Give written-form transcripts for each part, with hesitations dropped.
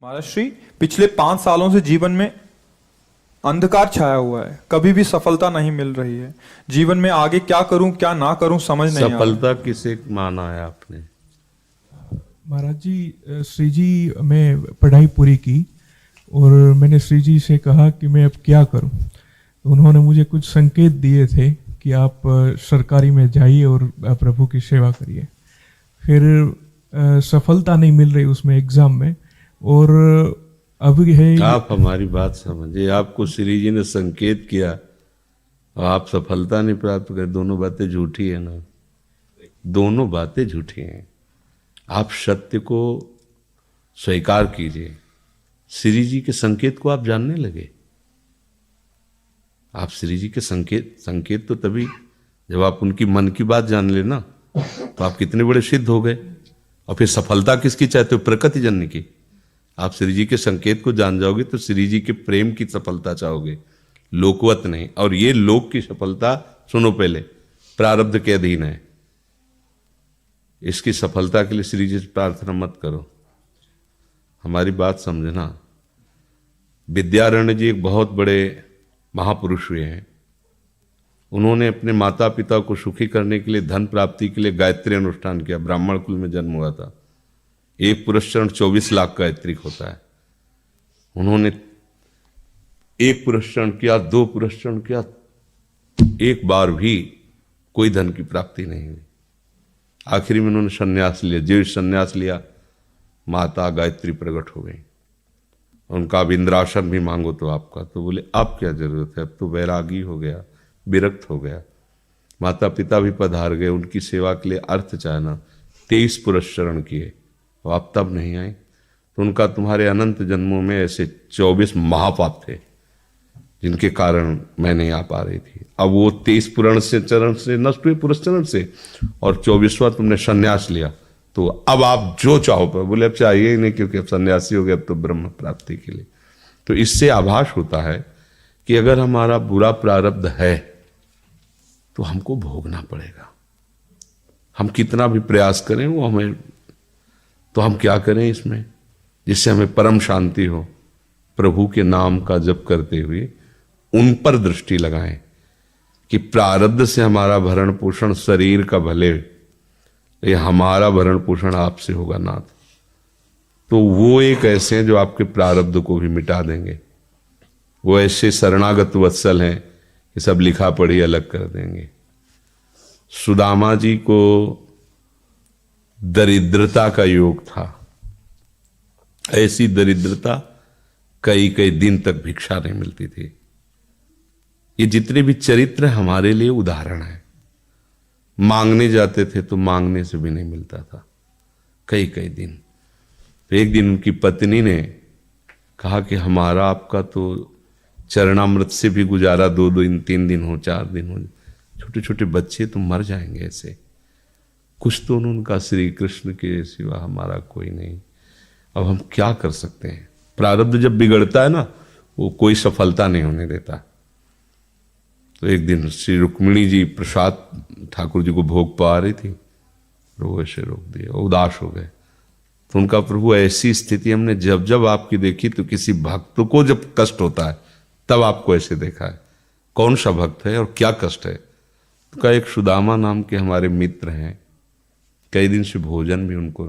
महाराज श्री, पिछले 5 सालों से जीवन में अंधकार छाया हुआ है। कभी भी सफलता नहीं मिल रही है। जीवन में आगे क्या करूं क्या ना करूं समझ नहीं आ रहा। सफलता किसे माना है आपने? महाराज जी, श्री जी मैं पढ़ाई पूरी की और मैंने श्री जी से कहा कि मैं अब क्या करूं। तो उन्होंने मुझे कुछ संकेत दिए थे कि आप सरकारी में जाइए और प्रभु की सेवा करिए। फिर सफलता नहीं मिल रही उसमें एग्ज़ाम में, और अभी है। आप हमारी बात समझिए। आपको श्री जी ने संकेत किया और आप सफलता नहीं प्राप्त कर, दोनों बातें झूठी है ना। दोनों बातें झूठी हैं। आप सत्य को स्वीकार कीजिए। श्री जी के संकेत को आप जानने लगे। आप श्री जी के संकेत तो तभी जब आप उनकी मन की बात जान लेना, तो आप कितने बड़े सिद्ध हो गए। और फिर सफलता किसकी चाहते हो? प्रकृति जननी की। आप श्री जी के संकेत को जान जाओगे तो श्री जी के प्रेम की सफलता चाहोगे, लोकवत नहीं। और ये लोक की सफलता, सुनो पहले, प्रारब्ध के अधीन है। इसकी सफलता के लिए श्री जी से प्रार्थना मत करो। हमारी बात समझना। विद्यारण्य जी एक बहुत बड़े महापुरुष हुए हैं। उन्होंने अपने माता पिता को सुखी करने के लिए, धन प्राप्ति के लिए गायत्री अनुष्ठान किया। ब्राह्मण कुल में जन्म हुआ था। एक पुरस्चरण 24 लाख गायत्री होता है। उन्होंने एक पुरस्चरण किया, 2 पुरस्चरण किया, एक बार भी कोई धन की प्राप्ति नहीं हुई। आखिरी में उन्होंने संन्यास लिया। जो संन्यास लिया, माता गायत्री प्रकट हो गई। उनका अब इंद्रासन भी मांगो तो आपका। तो बोले अब क्या जरूरत है, अब तो वैरागी हो गया, विरक्त हो गया। माता पिता भी पधार गए, उनकी सेवा के लिए अर्थ चाहना। 23 पुरस्चरण किए और आप तब नहीं आए। तो उनका तुम्हारे अनंत जन्मों में ऐसे 24 महापाप थे जिनके कारण मैं नहीं आ पा रही थी। अब वो 23 पुरण से चरण से नष्ट हुए, पुरस्चरण से, और 24वां तुमने संन्यास लिया। तो अब आप जो चाहो पर। बोले अब चाहिए ही नहीं, क्योंकि अब सन्यासी हो गए, अब तो ब्रह्म प्राप्ति के लिए। तो इससे आभास होता है कि अगर हमारा बुरा प्रारब्ध है तो हमको भोगना पड़ेगा। हम कितना भी प्रयास करें वो हमें, तो हम क्या करें इसमें जिससे हमें परम शांति हो? प्रभु के नाम का जप करते हुए उन पर दृष्टि लगाएं कि प्रारब्ध से हमारा भरण पोषण शरीर का भले, ये हमारा भरण पोषण आपसे होगा नाथ। तो वो एक ऐसे हैं जो आपके प्रारब्ध को भी मिटा देंगे। वो ऐसे शरणागत वत्सल हैं कि सब लिखा पढ़ी अलग कर देंगे। सुदामा जी को दरिद्रता का योग था। ऐसी दरिद्रता, कई कई दिन तक भिक्षा नहीं मिलती थी। ये जितने भी चरित्र हमारे लिए उदाहरण है। मांगने जाते थे तो मांगने से भी नहीं मिलता था, कई कई दिन। तो एक दिन उनकी पत्नी ने कहा कि हमारा आपका तो चरणामृत से भी गुजारा 2 दिन 3 दिन हो, 4 दिन हो, छोटे छोटे बच्चे तो मर जाएंगे ऐसे। कुछ तो उन्होंने कहा, श्री कृष्ण के सिवा हमारा कोई नहीं। अब हम क्या कर सकते हैं? प्रारब्ध जब बिगड़ता है ना, वो कोई सफलता नहीं होने देता। तो एक दिन श्री रुक्मिणी जी प्रसाद ठाकुर जी को भोग पा रही थी, वो ऐसे रोक दिया, उदास हो गए। तो उनका, प्रभु ऐसी स्थिति हमने जब जब आपकी देखी, तो किसी भक्त को जब कष्ट होता है तब आपको ऐसे देखा है। कौन सा भक्त है और क्या कष्ट है? तो का एक सुदामा नाम के हमारे मित्र हैं, कई दिन से भोजन भी उनको।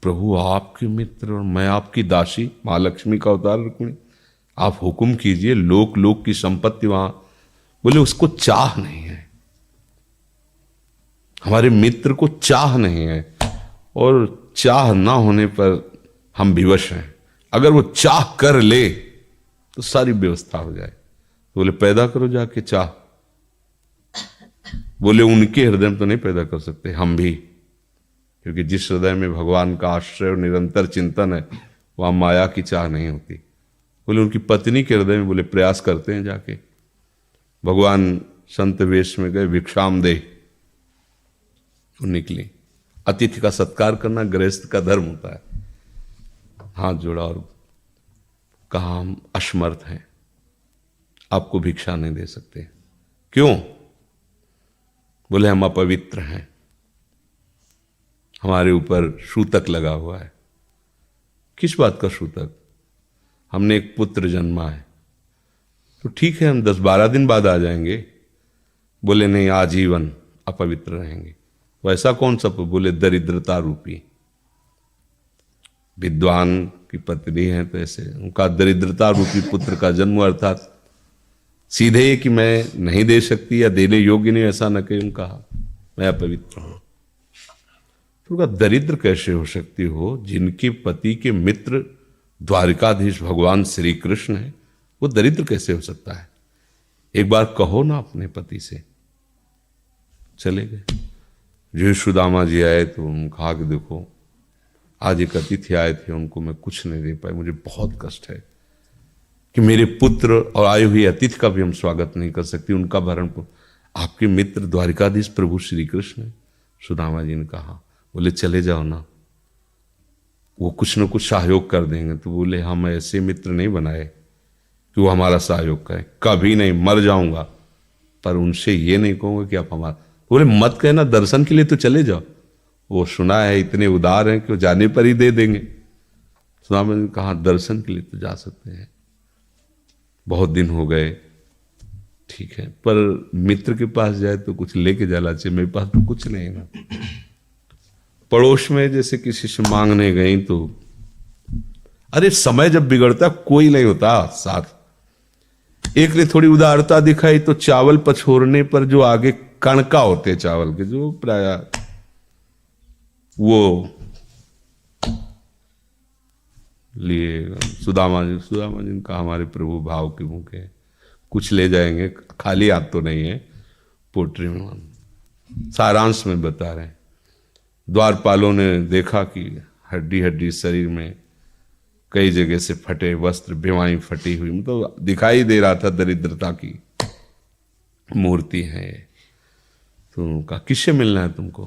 प्रभु आपके मित्र और मैं आपकी दासी, महालक्ष्मी का अवतार रुक्मिणी, आप हुक्म कीजिए। लोक लोक की संपत्ति वहां। बोले उसको चाह नहीं है, हमारे मित्र को चाह नहीं है, और चाह ना होने पर हम विवश हैं। अगर वो चाह कर ले तो सारी व्यवस्था हो जाए। तो बोले पैदा करो जाके चाह। बोले उनके हृदय में तो नहीं पैदा कर सकते, हम भी, क्योंकि जिस हृदय में भगवान का आश्रय और निरंतर चिंतन है, वहां माया की चाह नहीं होती। बोले उनकी पत्नी के हृदय में, बोले प्रयास करते हैं जाके। भगवान संत वेश में गए, भिक्षाम दे, वो निकली। अतिथि का सत्कार करना गृहस्थ का धर्म होता है। हाथ जोड़ा और कहा, हम असमर्थ हैं, आपको भिक्षा नहीं दे सकते। क्यों? बोले हम अपवित्र हैं, हमारे ऊपर सूतक लगा हुआ है। किस बात का सूतक? हमने एक पुत्र जन्मा है, तो ठीक है हम 10-12 दिन बाद आ जाएंगे। बोले नहीं, आजीवन अपवित्र रहेंगे। वैसा कौन सा? बोले दरिद्रता रूपी। विद्वान की पत्नी है तो ऐसे उनका दरिद्रता रूपी पुत्र का जन्म, अर्थात सीधे कि मैं नहीं दे सकती या देने योग्य नहीं, ऐसा न कहीं कहा, मैं अपवित्र हूं। तो उनका दरिद्र कैसे हो सकती हो? जिनके पति के मित्र द्वारिकाधीश भगवान श्री कृष्ण है, वो दरिद्र कैसे हो सकता है? एक बार कहो ना अपने पति से। चले गए। जो सुदामा जी आए तो उन्होंने कहा कि देखो आज एक अतिथि आए थे, उनको मैं कुछ नहीं दे पाई, मुझे बहुत कष्ट है कि मेरे पुत्र और आए हुए अतिथि का भी हम स्वागत नहीं कर सकती, उनका भरण आपके मित्र द्वारिकाधीश प्रभु श्री कृष्ण है। सुदामा जी ने कहा, बोले चले जाओ ना, वो कुछ न कुछ सहयोग कर देंगे। तो बोले हम ऐसे मित्र नहीं बनाए कि वो हमारा सहयोग करें, कभी नहीं, मर जाऊंगा पर उनसे ये नहीं कहूंगा कि आप हमारा। बोले मत कहना, दर्शन के लिए तो चले जाओ, वो सुना है इतने उदार हैं कि वो जाने पर ही दे देंगे। सुदामा ने कहा दर्शन के लिए तो जा सकते हैं, बहुत दिन हो गए, ठीक है, पर मित्र के पास जाए तो कुछ लेके जाना चाहिए, मेरे पास तो कुछ नहीं है ना। पड़ोस में जैसे किसी से मांगने गई तो अरे समय जब बिगड़ता कोई नहीं होता साथ। एक ने थोड़ी उदारता दिखाई तो चावल पछोरने पर जो आगे कणका होते चावल के, जो प्राय वो लिए सुदामा जी ने कहा हमारे प्रभु भाव के भूखे, कुछ ले जाएंगे, खाली हाथ तो नहीं है। पोट्री में सारांश में बता रहे हैं, द्वारपालों ने देखा कि हड्डी हड्डी शरीर में कई जगह से फटे वस्त्र, बेवाई फटी हुई, मतलब दिखाई दे रहा था दरिद्रता की मूर्ति है। तो उनका किससे मिलना है तुमको?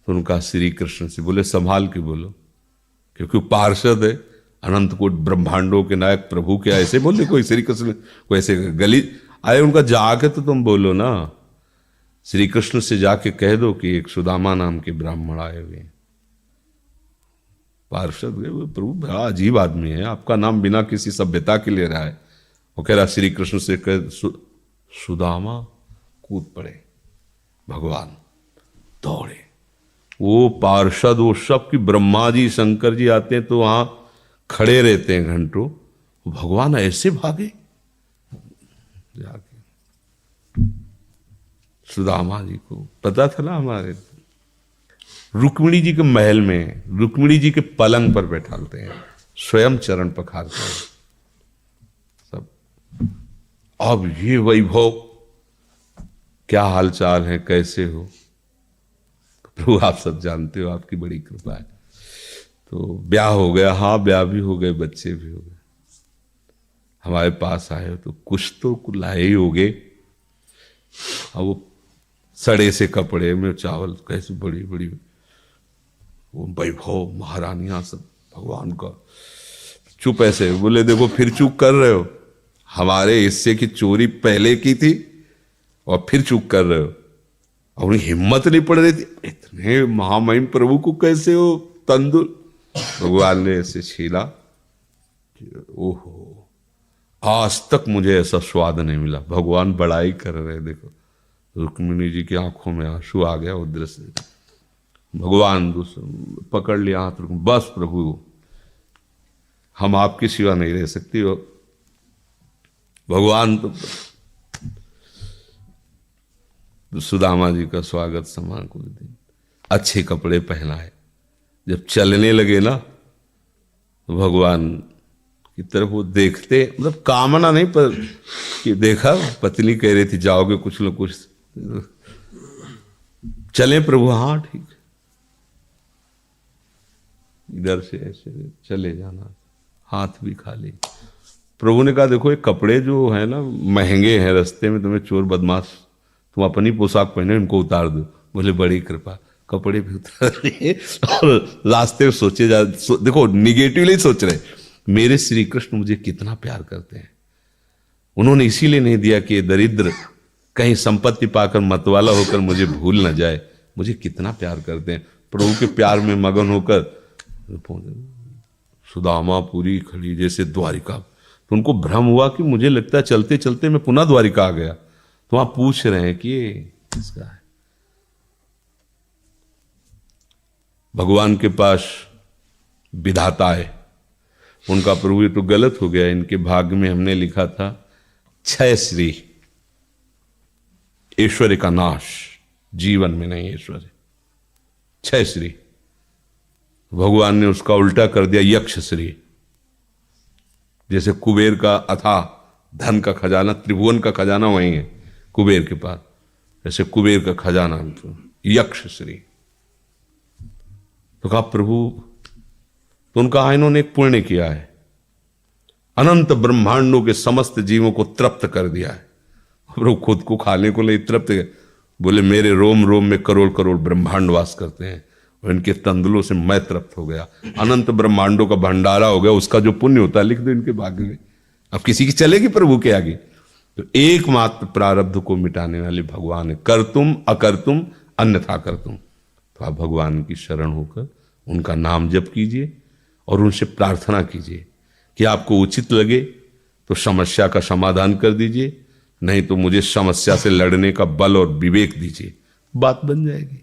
तो उनका श्री कृष्ण से। बोले संभाल के बोलो, क्योंकि पार्षद है, अनंत कोट ब्रह्मांडों के नायक प्रभु के ऐसे बोले कोई श्री कृष्ण को ऐसे गली आए, उनका जाके तो तुम बोलो ना, श्री कृष्ण से जाके कह दो कि एक सुदामा नाम के ब्राह्मण आए हुए। पार्षद गए, प्रभु बड़ा अजीब आदमी है, आपका नाम बिना किसी सभ्यता के ले रहा है। वो कह रहा श्री कृष्ण से कह सुदामा, कूद पड़े, भगवान दौड़े। वो पार्षद, वो सब की ब्रह्मा जी शंकर जी आते हैं तो वहां खड़े रहते हैं घंटों, भगवान ऐसे भागे जाके। सुदामा जी को पता था ना, हमारे रुक्मिणी जी के महल में रुक्मिणी जी के पलंग पर बैठाते हैं, स्वयं चरण पखारते हैं सब। अब ये वैभव, क्या हालचाल है, कैसे हो? प्रभु आप सब जानते हो, आपकी बड़ी कृपा है। तो ब्याह हो गया, हाँ ब्याह भी हो गए, बच्चे भी हो गए। हमारे पास आए हो तो कुछ तो लाए ही होगे। अब वो सड़े से कपड़े में चावल, कैसे बड़ी बड़ी वो वैभव, महारानियां सब भगवान का। चुप ऐसे बोले देखो फिर चूक कर रहे हो, हमारे हिस्से की चोरी पहले की थी और फिर चूक कर रहे हो। और उन्हें हिम्मत नहीं पड़ रही थी, इतने महामहिम प्रभु को कैसे हो तंदुर। भगवान ने ऐसे छीला, ओहो आज तक मुझे ऐसा स्वाद नहीं मिला। भगवान बड़ाई कर रहे, देखो रुक्मिणी जी की आंखों में आंसू आ गया उधर से। भगवान पकड़ लिया हाथ, बस प्रभु हम आपके सिवा नहीं रह सकती हो। भगवान तो सुदामा जी का स्वागत समान कुछ दिन, अच्छे कपड़े पहनाए। जब चलने लगे ना तो भगवान की तरफ वो देखते, मतलब कामना नहीं पर कि देखा पत्नी कह रही थी जाओगे कुछ न कुछ, चले प्रभु, हाँ ठीक, इधर से ऐसे चले जाना, हाथ भी खाली। प्रभु ने कहा देखो ये कपड़े जो है ना महंगे हैं, रास्ते में तुम्हें चोर बदमाश तुम अपनी पोशाक पहने इनको उतार दो। बोले बड़ी कृपा, कपड़े भी उतार दिए और रास्ते में सोचे देखो निगेटिवली सोच रहे, मेरे श्री कृष्ण मुझे कितना प्यार करते हैं। उन्होंने इसीलिए नहीं दिया कि ये दरिद्र कहीं संपत्ति पाकर मतवाला होकर मुझे भूल न जाए, मुझे कितना प्यार करते हैं। प्रभु के प्यार में मगन होकर सुदामा पुरी खड़ी जैसे द्वारिका। तो उनको भ्रम हुआ कि मुझे लगता है चलते चलते मैं पुनः द्वारिका आ गया। तो वहां पूछ रहे हैं कि ये किसका है। भगवान के पास विधाता है, उनका प्रभु ये तो गलत हो गया, इनके भाग्य में हमने लिखा था क्षय श्री, ऐश्वर्य का नाश, जीवन में नहीं ऐश्वर्य, क्षय श्री। भगवान ने उसका उल्टा कर दिया यक्ष श्री। जैसे कुबेर का अथाह धन का खजाना, त्रिभुवन का खजाना वही है कुबेर के पास, ऐसे कुबेर का खजाना यक्ष श्री। तो कहा प्रभु, तो उनका इन्होंने एक पुण्य किया है, अनंत ब्रह्मांडों के समस्त जीवों को तृप्त कर दिया है। प्रभु खुद को खाने को नहीं तृप्त, बोले मेरे रोम रोम में करोड़ करोड़ ब्रह्मांड वास करते हैं और इनके तंदुलों से मैं तृप्त हो गया। अनंत ब्रह्मांडों का भंडारा हो गया, उसका जो पुण्य होता है लिख दो इनके भाग्य में। अब किसी की चलेगी प्रभु के आगे। तो एकमात्र प्रारब्ध को मिटाने वाले भगवान है, कर तुम अकर तुम अन्यथा कर तुम। तो आप भगवान की शरण होकर उनका नाम जप कीजिए और उनसे प्रार्थना कीजिए कि आपको उचित लगे तो समस्या का समाधान कर दीजिए, नहीं तो मुझे समस्या से लड़ने का बल और विवेक दीजिए, बात बन जाएगी।